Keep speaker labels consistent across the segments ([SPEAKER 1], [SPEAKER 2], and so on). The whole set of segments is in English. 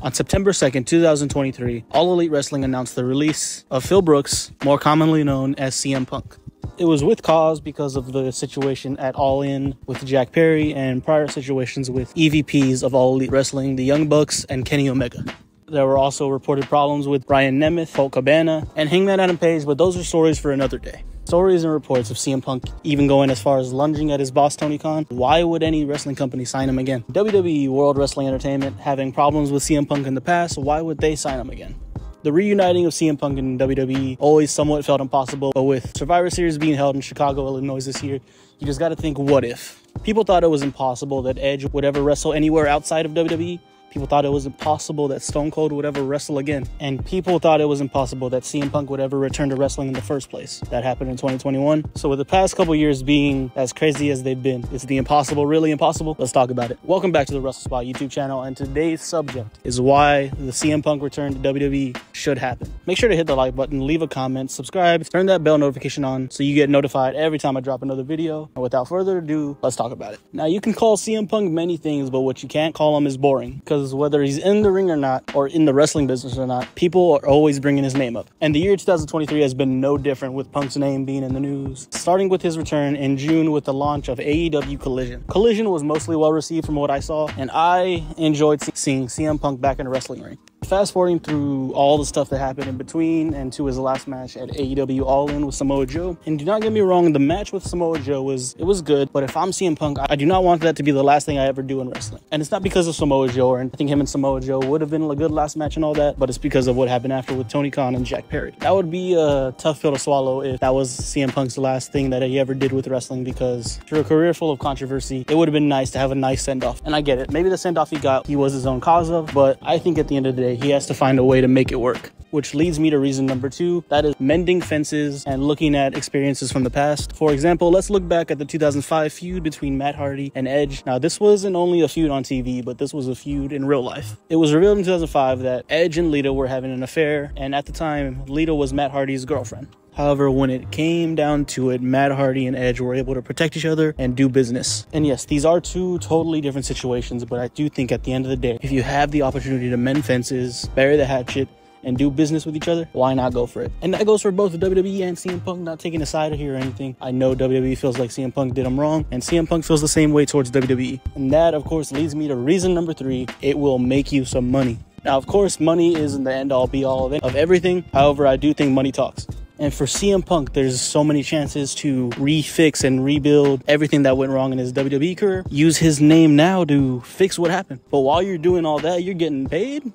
[SPEAKER 1] On September 2nd, 2023, All Elite Wrestling announced the release of Phil Brooks, more commonly known as CM Punk. It was with cause because of the situation at All In with Jack Perry and prior situations with EVPs of All Elite Wrestling, the Young Bucks, and Kenny Omega. There were also reported problems with Brian Nemeth, Colt Cabana, and Hangman Adam Page, but those are stories for another day. Stories and reports of CM Punk even going as far as lunging at his boss Tony Khan. Why would any wrestling company sign him again? WWE World Wrestling Entertainment having problems with CM Punk in the past, why would they sign him again? The reuniting of CM Punk and WWE always somewhat felt impossible, but with Survivor Series being held in Chicago, Illinois this year, you just got to think, what if? People thought it was impossible that Edge would ever wrestle anywhere outside of WWE. People thought it was impossible that Stone Cold would ever wrestle again. And people thought it was impossible that CM Punk would ever return to wrestling in the first place. That happened in 2021. So with the past couple years being as crazy as they've been, is the impossible really impossible? Let's talk about it. Welcome back to the Wrestle Spot YouTube channel, and today's subject is why the CM Punk return to WWE should happen. Make sure to hit the like button, leave a comment, subscribe, turn that bell notification on so you get notified every time I drop another video. And without further ado, let's talk about it. Now, you can call CM Punk many things, but what you can't call him is boring, because whether he's in the ring or not, or in the wrestling business or not, people are always bringing his name up. And the year 2023 has been no different, with Punk's name being in the news, starting with his return in June with the launch of AEW Collision. Collision was mostly well received from what I saw, and I enjoyed seeing CM Punk back in a wrestling ring. Fast forwarding through all the stuff that happened in between and to his last match at AEW All In with Samoa Joe. And do not get me wrong, the match with Samoa Joe was good, but if I'm CM Punk, I do not want that to be the last thing I ever do in wrestling. And it's not because of Samoa Joe, and I think him and Samoa Joe would have been a good last match and all that, but it's because of what happened after with Tony Khan and Jack Perry. That would be a tough pill to swallow if that was CM Punk's last thing that he ever did with wrestling, because through a career full of controversy, it would have been nice to have a nice send-off. And I get it, maybe the send-off he got, he was his own cause of, but I think at the end of the day, he has to find a way to make it work. Which leads me to reason number 2, that is mending fences and looking at experiences from the past. For example, let's look back at the 2005 feud between Matt Hardy and Edge. Now, this wasn't only a feud on TV, but this was a feud in real life. It was revealed in 2005 that Edge and Lita were having an affair, and at the time, Lita was Matt Hardy's girlfriend. However, when it came down to it, Matt Hardy and Edge were able to protect each other and do business. And yes, these are two totally different situations, but I do think at the end of the day, if you have the opportunity to mend fences, bury the hatchet, and do business with each other, why not go for it? And that goes for both WWE and CM Punk, not taking a side here or anything. I know WWE feels like CM Punk did them wrong, and CM Punk feels the same way towards WWE. And that, of course, leads me to reason number 3, it will make you some money. Now, of course, money isn't the end-all be-all of everything. However, I do think money talks. And for CM Punk, there's so many chances to refix and rebuild everything that went wrong in his WWE career. Use his name now to fix what happened. But while you're doing all that, you're getting paid.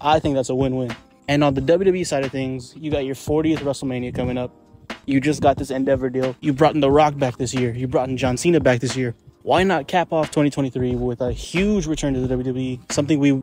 [SPEAKER 1] I think that's a win-win. And on the WWE side of things, you got your 40th WrestleMania coming up. You just got this Endeavor deal. You brought in The Rock back this year. You brought in John Cena back this year. Why not cap off 2023 with a huge return to the WWE?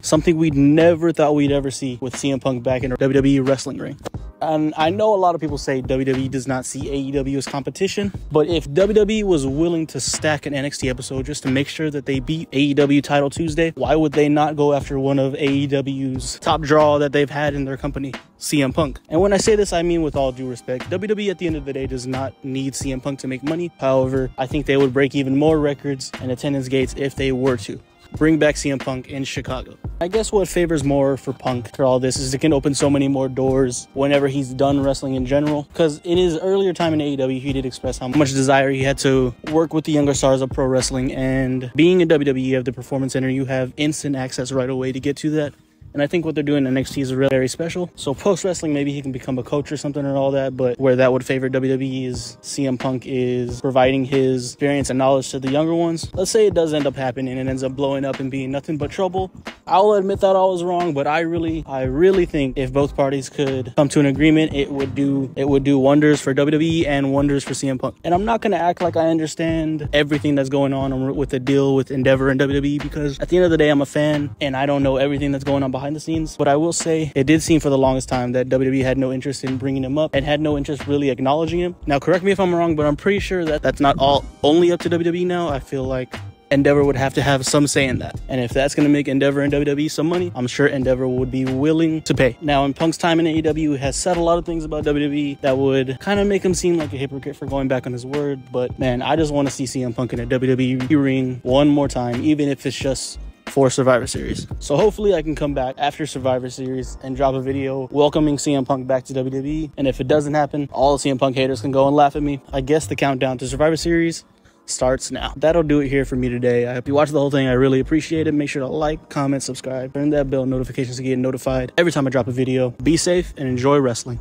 [SPEAKER 1] Something we never thought we'd ever see, with CM Punk back in a WWE wrestling ring. And I know a lot of people say WWE does not see AEW as competition, but if WWE was willing to stack an NXT episode just to make sure that they beat AEW Title Tuesday, why would they not go after one of AEW's top draw that they've had in their company, CM Punk? And when I say this, I mean with all due respect. WWE at the end of the day does not need CM Punk to make money. However, I think they would break even more records and attendance gates if they were to bring back CM Punk in Chicago. I guess what favors more for Punk for all this is it can open so many more doors whenever he's done wrestling in general. Because in his earlier time in AEW, he did express how much desire he had to work with the younger stars of pro wrestling. And being in WWE, you have the Performance Center, you have instant access right away to get to that. And I think what they're doing in NXT is very special. So post-wrestling, maybe he can become a coach or something and all that. But where that would favor WWE is CM Punk is providing his experience and knowledge to the younger ones. Let's say it does end up happening and it ends up blowing up and being nothing but trouble. I'll admit that I was wrong, but I really think if both parties could come to an agreement, it would do wonders for WWE and wonders for CM Punk. And I'm not going to act like I understand everything that's going on with the deal with Endeavor and WWE, because at the end of the day, I'm a fan and I don't know everything that's going on behind the scenes. But I will say it did seem for the longest time that WWE had no interest in bringing him up and had no interest really acknowledging him. Now, correct me if I'm wrong, but I'm pretty sure that that's not only up to WWE now. I feel like Endeavor would have to have some say in that. And if that's going to make Endeavor and WWE some money, I'm sure Endeavor would be willing to pay. Now, in Punk's time in AEW, has said a lot of things about WWE that would kind of make him seem like a hypocrite for going back on his word. But man, I just want to see CM Punk in a WWE ring one more time, even if it's just for Survivor Series. So hopefully I can come back after Survivor Series and drop a video welcoming CM Punk back to WWE. And if it doesn't happen, all the CM Punk haters can go and laugh at me. I guess the countdown to Survivor Series starts now. That'll do it here for me today. I hope you watched the whole thing. I really appreciate it. Make sure to like, comment, subscribe, turn that bell notifications to get notified every time I drop a video. Be safe and enjoy wrestling.